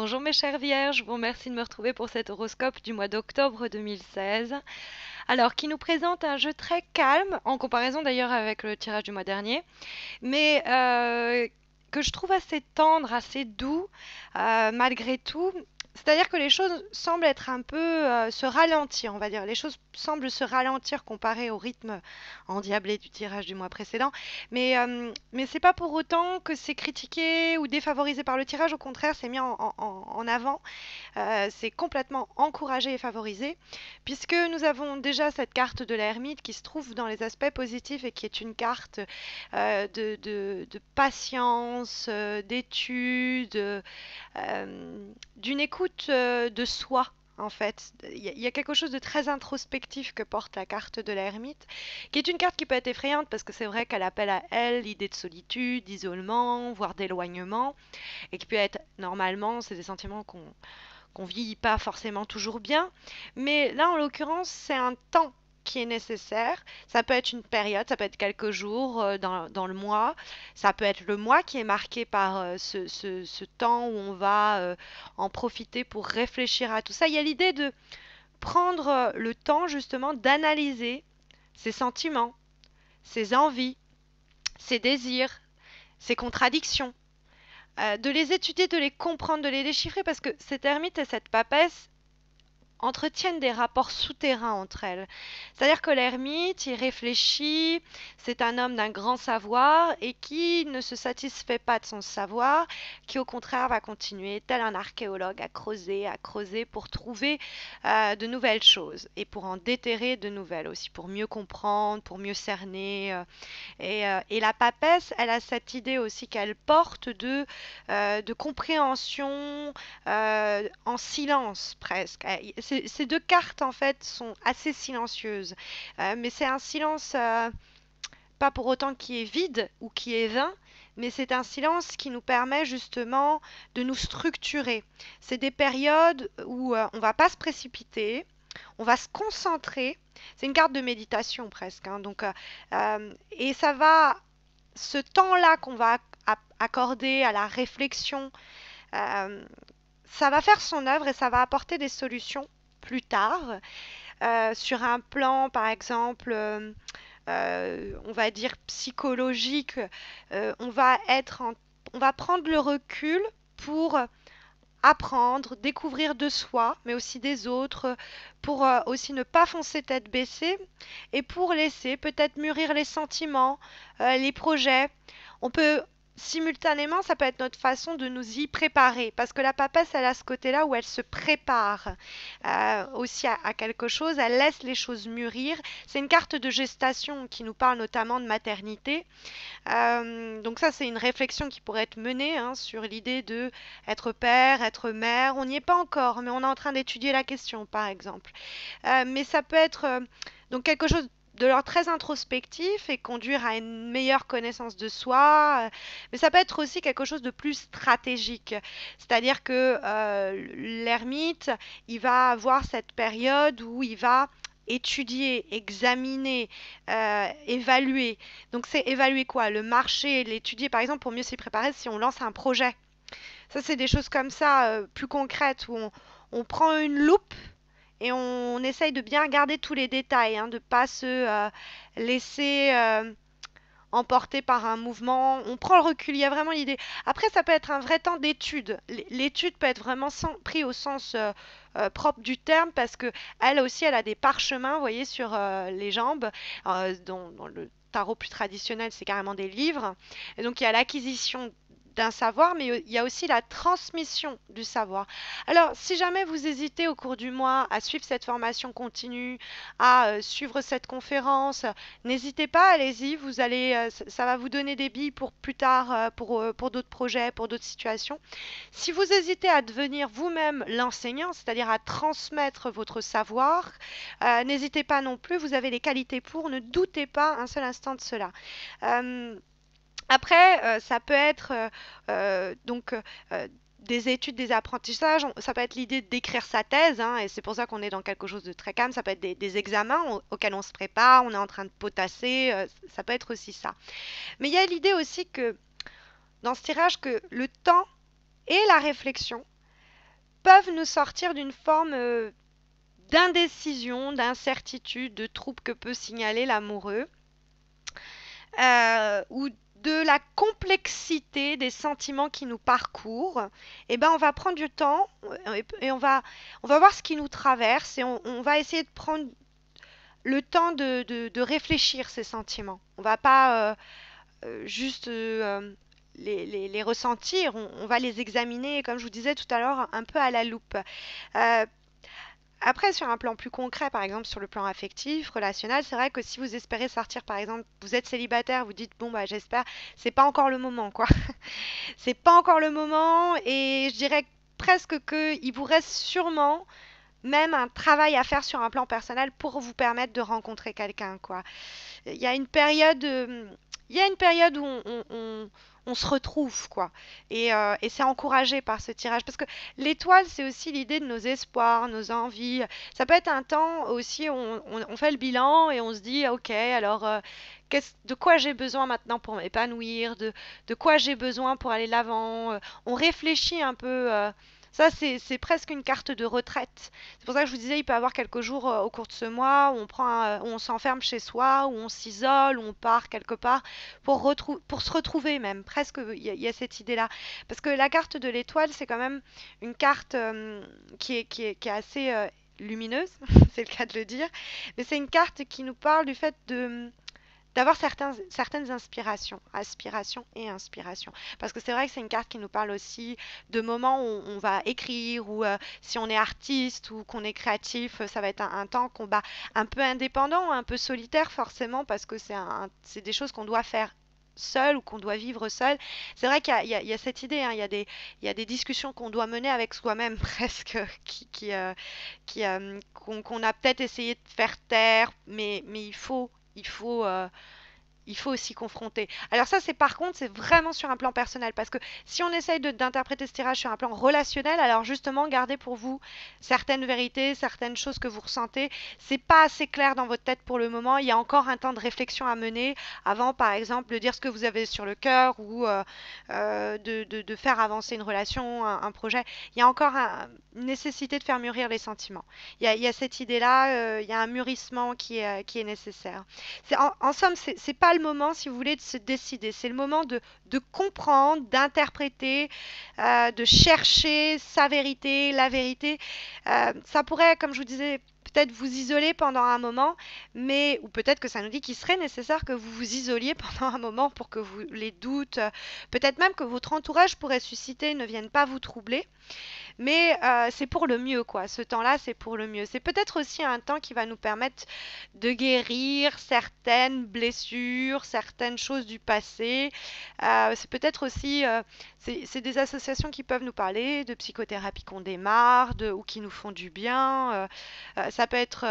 Bonjour mes chères vierges, je vous remercie de me retrouver pour cet horoscope du mois d'octobre 2016. Alors, qui nous présente un jeu très calme, en comparaison d'ailleurs avec le tirage du mois dernier, mais que je trouve assez tendre, assez doux, malgré tout. C'est-à-dire que les choses semblent être un peu se ralentir, on va dire. Les choses semblent se ralentir comparé au rythme endiablé du tirage du mois précédent. Mais c'est pas pour autant que c'est critiqué ou défavorisé par le tirage. Au contraire, c'est mis en avant. C'est complètement encouragé et favorisé, puisque nous avons déjà cette carte de l'ermite qui se trouve dans les aspects positifs et qui est une carte de patience, d'étude, d'une écoute de soi. En fait, il y a quelque chose de très introspectif que porte la carte de l'ermite, qui est une carte qui peut être effrayante parce que c'est vrai qu'elle appelle à elle l'idée de solitude, d'isolement, voire d'éloignement, et qui peut être normalement, c'est des sentiments qu'on vit pas forcément toujours bien. Mais là, en l'occurrence, c'est un temps qui est nécessaire. Ça peut être une période, ça peut être quelques jours dans le mois, ça peut être le mois qui est marqué par ce temps où on va en profiter pour réfléchir à tout ça. Il y a l'idée de prendre le temps justement d'analyser ses sentiments, ses envies, ses désirs, ses contradictions, de les étudier, de les comprendre, de les déchiffrer, parce que cette ermite et cette papesse entretiennent des rapports souterrains entre elles. C'est-à-dire que l'ermite, il réfléchit, c'est un homme d'un grand savoir et qui ne se satisfait pas de son savoir, qui au contraire va continuer, tel un archéologue, à creuser pour trouver de nouvelles choses et pour en déterrer de nouvelles aussi, pour mieux comprendre, pour mieux cerner. Et la papesse, elle a cette idée aussi qu'elle porte de compréhension en silence presque. Ces deux cartes en fait sont assez silencieuses, mais c'est un silence pas pour autant qui est vide ou qui est vain, mais c'est un silence qui nous permet justement de nous structurer. C'est des périodes où on va pas se précipiter, on va se concentrer. C'est une carte de méditation presque, hein, et ça va, ce temps-là qu'on va accorder à la réflexion, euh, ça va faire son œuvre et ça va apporter des solutions plus tard. Sur un plan, par exemple, on va dire psychologique, on va on va prendre le recul pour apprendre, découvrir de soi, mais aussi des autres, pour aussi ne pas foncer tête baissée et pour laisser peut-être mûrir les sentiments, les projets. On peut simultanément, ça peut être notre façon de nous y préparer, parce que la papesse, elle a ce côté-là où elle se prépare aussi à quelque chose, elle laisse les choses mûrir. C'est une carte de gestation qui nous parle notamment de maternité. Donc ça, c'est une réflexion qui pourrait être menée hein, sur l'idée de être père, être mère. On n'y est pas encore, mais on est en train d'étudier la question, par exemple. Mais ça peut être donc quelque chose de l'ordre très introspectif et conduire à une meilleure connaissance de soi, mais ça peut être aussi quelque chose de plus stratégique. C'est-à-dire que l'ermite, il va avoir cette période où il va étudier, examiner, évaluer. Donc c'est évaluer quoi? Le marché, l'étudier par exemple pour mieux s'y préparer si on lance un projet. Ça c'est des choses comme ça plus concrètes où on prend une loupe et on essaye de bien regarder tous les détails, hein, de pas se laisser emporter par un mouvement. On prend le recul, il y a vraiment l'idée. Après, ça peut être un vrai temps d'étude. L'étude peut être vraiment pris au sens propre du terme parce que elle aussi, elle a des parchemins, vous voyez, sur les jambes. Dans le tarot plus traditionnel, c'est carrément des livres. Et donc, il y a l'acquisition d'un savoir, mais il y a aussi la transmission du savoir. Alors, si jamais vous hésitez au cours du mois à suivre cette formation continue, à suivre cette conférence, n'hésitez pas, allez-y, vous allez, ça va vous donner des billes pour plus tard, pour d'autres projets, pour d'autres situations. Si vous hésitez à devenir vous-même l'enseignant, c'est-à-dire à transmettre votre savoir, n'hésitez pas non plus, vous avez les qualités pour, ne doutez pas un seul instant de cela. Euh, Après, ça peut être des études, des apprentissages. Ça peut être l'idée d'écrire sa thèse, hein, et c'est pour ça qu'on est dans quelque chose de très calme. Ça peut être des examens auxquels on se prépare, on est en train de potasser. Ça peut être aussi ça. Mais il y a l'idée aussi que dans ce tirage, que le temps et la réflexion, peuvent nous sortir d'une forme d'indécision, d'incertitude, de trouble que peut signaler l'amoureux, ou de la complexité des sentiments qui nous parcourent. Et ben on va prendre du temps et on va voir ce qui nous traverse et on va essayer de prendre le temps de réfléchir ces sentiments. On va pas juste les ressentir, on va les examiner, comme je vous disais tout à l'heure, un peu à la loupe. Euh, Après, sur un plan plus concret, par exemple sur le plan affectif, relationnel, c'est vrai que si vous espérez sortir, par exemple, vous êtes célibataire, vous dites bon bah j'espère, c'est pas encore le moment quoi. C'est pas encore le moment et je dirais presque que il vous reste sûrement même un travail à faire sur un plan personnel pour vous permettre de rencontrer quelqu'un quoi. Il y a une période, il y a une période où on se retrouve, quoi. Et c'est encouragé par ce tirage. Parce que l'étoile, c'est aussi l'idée de nos espoirs, nos envies. Ça peut être un temps aussi où on fait le bilan et on se dit, OK, alors, de quoi j'ai besoin maintenant pour m'épanouir, de quoi j'ai besoin pour aller de l'avant. On réfléchit un peu. Ça, c'est presque une carte de retraite. C'est pour ça que je vous disais, il peut y avoir quelques jours au cours de ce mois où où on s'enferme chez soi, où on s'isole, où on part quelque part pour se retrouver même. Presque, il y a cette idée-là. Parce que la carte de l'étoile, c'est quand même une carte qui est assez lumineuse, c'est le cas de le dire. Mais c'est une carte qui nous parle du fait d'avoir certaines inspirations, aspirations et inspirations. Parce que c'est vrai que c'est une carte qui nous parle aussi de moments où on va écrire, ou si on est artiste ou qu'on est créatif, ça va être un temps qu'on bat un peu indépendant, un peu solitaire forcément, parce que c'est des choses qu'on doit faire seul ou qu'on doit vivre seul. C'est vrai qu'il y a cette idée, hein, il y a des discussions qu'on doit mener avec soi-même presque, qu'on a peut-être essayé de faire taire, mais il faut aussi confronter. Alors ça, c'est par contre, c'est vraiment sur un plan personnel, parce que si on essaye d'interpréter ce tirage sur un plan relationnel, alors justement, gardez pour vous certaines vérités, certaines choses que vous ressentez. C'est pas assez clair dans votre tête pour le moment. Il y a encore un temps de réflexion à mener avant, par exemple, de dire ce que vous avez sur le cœur, ou de faire avancer une relation, un projet. Il y a encore une nécessité de faire mûrir les sentiments. Il y a cette idée-là, il y a un mûrissement qui est nécessaire. En somme, c'est pas le moment, si vous voulez, de se décider. C'est le moment de comprendre, d'interpréter, de chercher sa vérité, la vérité. Ça pourrait, comme je vous disais, peut-être vous isoler pendant un moment, ou peut-être que ça nous dit qu'il serait nécessaire que vous vous isoliez pendant un moment pour que les doutes, peut-être même que votre entourage pourrait susciter, ne viennent pas vous troubler. Mais c'est pour le mieux, quoi. Ce temps-là, c'est pour le mieux. C'est peut-être aussi un temps qui va nous permettre de guérir certaines blessures, certaines choses du passé. C'est peut-être aussi, c'est des associations qui peuvent nous parler de psychothérapie qu'on démarre, ou qui nous font du bien. Ça peut être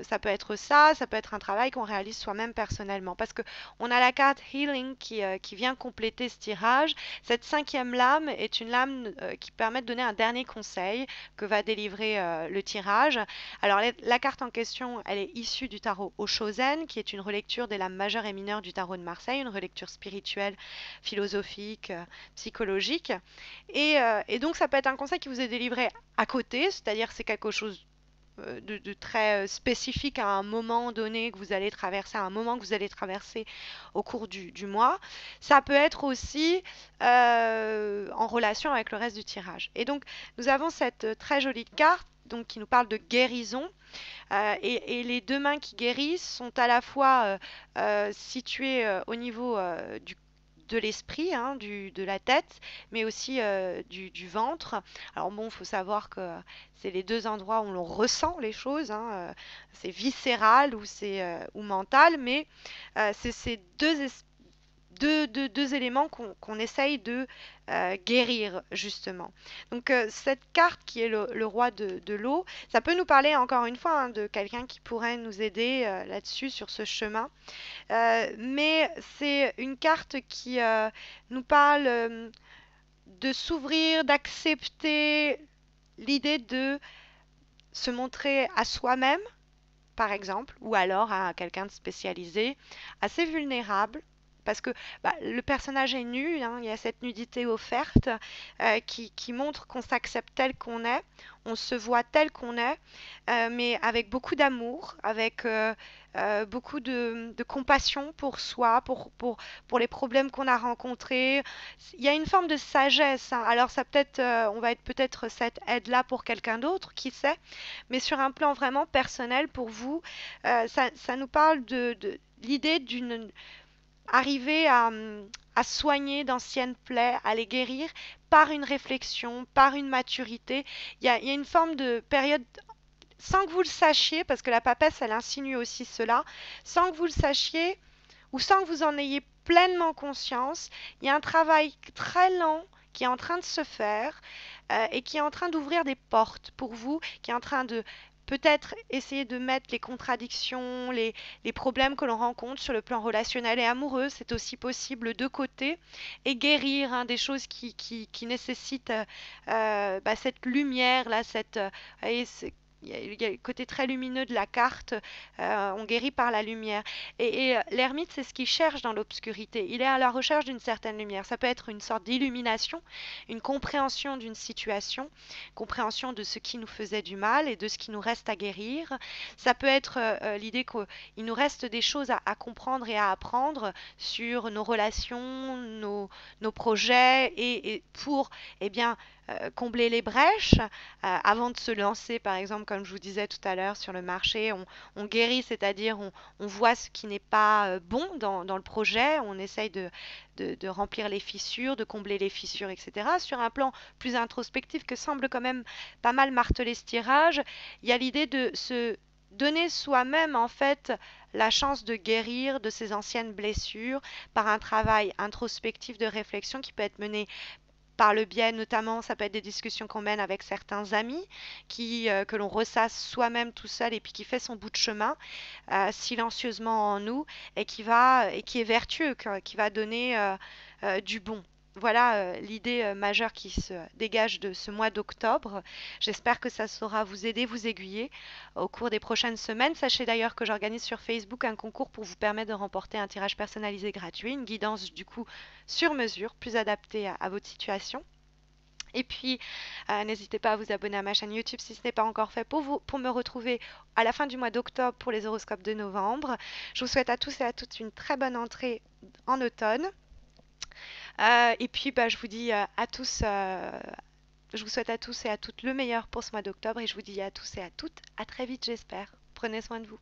ça peut être un travail qu'on réalise soi-même personnellement. Parce que on a la carte Healing qui vient compléter ce tirage. Cette cinquième lame est une lame qui permet de donner un dernier conseil que va délivrer le tirage. Alors la carte en question, elle est issue du tarot Oshozen, qui est une relecture des lames majeures et mineures du tarot de Marseille, une relecture spirituelle, philosophique, psychologique. Et donc ça peut être un conseil qui vous est délivré à côté, c'est-à-dire c'est quelque chose de très spécifique à un moment donné que vous allez traverser, à un moment que vous allez traverser au cours du mois. Ça peut être aussi en relation avec le reste du tirage. Et donc, nous avons cette très jolie carte donc, qui nous parle de guérison. Et les deux mains qui guérissent sont à la fois situées au niveau de l'esprit, hein, de la tête, mais aussi du ventre. Alors bon, il faut savoir que c'est les deux endroits où l'on ressent les choses, hein, c'est viscéral ou mental, mais c'est ces deux éléments qu'on essaye de guérir justement. Donc cette carte qui est le roi de l'eau, ça peut nous parler encore une fois, hein, de quelqu'un qui pourrait nous aider là-dessus, sur ce chemin. Mais c'est une carte qui nous parle de s'ouvrir, d'accepter l'idée de se montrer à soi-même, par exemple, ou alors à quelqu'un de spécialisé, assez vulnérable, parce que le personnage est nu, hein, il y a cette nudité offerte qui montre qu'on s'accepte tel qu'on est, on se voit tel qu'on est, mais avec beaucoup d'amour, avec beaucoup de compassion pour soi, pour les problèmes qu'on a rencontrés. Il y a une forme de sagesse, hein. Alors ça peut-être, on va être peut-être cette aide-là pour quelqu'un d'autre, qui sait, mais sur un plan vraiment personnel pour vous, ça nous parle de l'idée d'une arriver à soigner d'anciennes plaies, à les guérir par une réflexion, par une maturité. Il y a une forme de période, sans que vous le sachiez, parce que la papesse, elle insinue aussi cela, sans que vous le sachiez ou sans que vous en ayez pleinement conscience, il y a un travail très lent qui est en train de se faire et qui est en train d'ouvrir des portes pour vous, qui est en train de peut-être essayer de mettre les contradictions, les problèmes que l'on rencontre sur le plan relationnel et amoureux, c'est aussi possible de côté, et guérir, hein, des choses qui nécessitent cette lumière-là, il y a le côté très lumineux de la carte, on guérit par la lumière. Et l'ermite, c'est ce qu'il cherche dans l'obscurité. Il est à la recherche d'une certaine lumière. Ça peut être une sorte d'illumination, une compréhension d'une situation, compréhension de ce qui nous faisait du mal et de ce qui nous reste à guérir. Ça peut être l'idée qu'il nous reste des choses à comprendre et à apprendre sur nos relations, nos projets, et pour, eh bien, combler les brèches avant de se lancer, par exemple, comme je vous disais tout à l'heure, sur le marché. On guérit, c'est-à-dire on voit ce qui n'est pas bon dans le projet, on essaye de remplir les fissures, de combler les fissures, etc. Sur un plan plus introspectif que semble quand même pas mal marteler ce tirage, il y a l'idée de se donner soi-même, en fait, la chance de guérir de ses anciennes blessures par un travail introspectif de réflexion qui peut être mené par le biais, notamment, ça peut être des discussions qu'on mène avec certains amis, que l'on ressasse soi-même tout seul et puis qui fait son bout de chemin silencieusement en nous, et qui est vertueux, qui va donner du bon. Voilà l'idée majeure qui se dégage de ce mois d'octobre. J'espère que ça saura vous aider, vous aiguiller au cours des prochaines semaines. Sachez d'ailleurs que j'organise sur Facebook un concours pour vous permettre de remporter un tirage personnalisé gratuit, une guidance du coup sur mesure, plus adaptée à votre situation. Et puis, n'hésitez pas à vous abonner à ma chaîne YouTube si ce n'est pas encore fait pour me retrouver à la fin du mois d'octobre pour les horoscopes de novembre. Je vous souhaite à tous et à toutes une très bonne entrée en automne. Et puis, je vous dis à tous, je vous souhaite à tous et à toutes le meilleur pour ce mois d'octobre, et je vous dis à tous et à toutes à très vite, j'espère. Prenez soin de vous.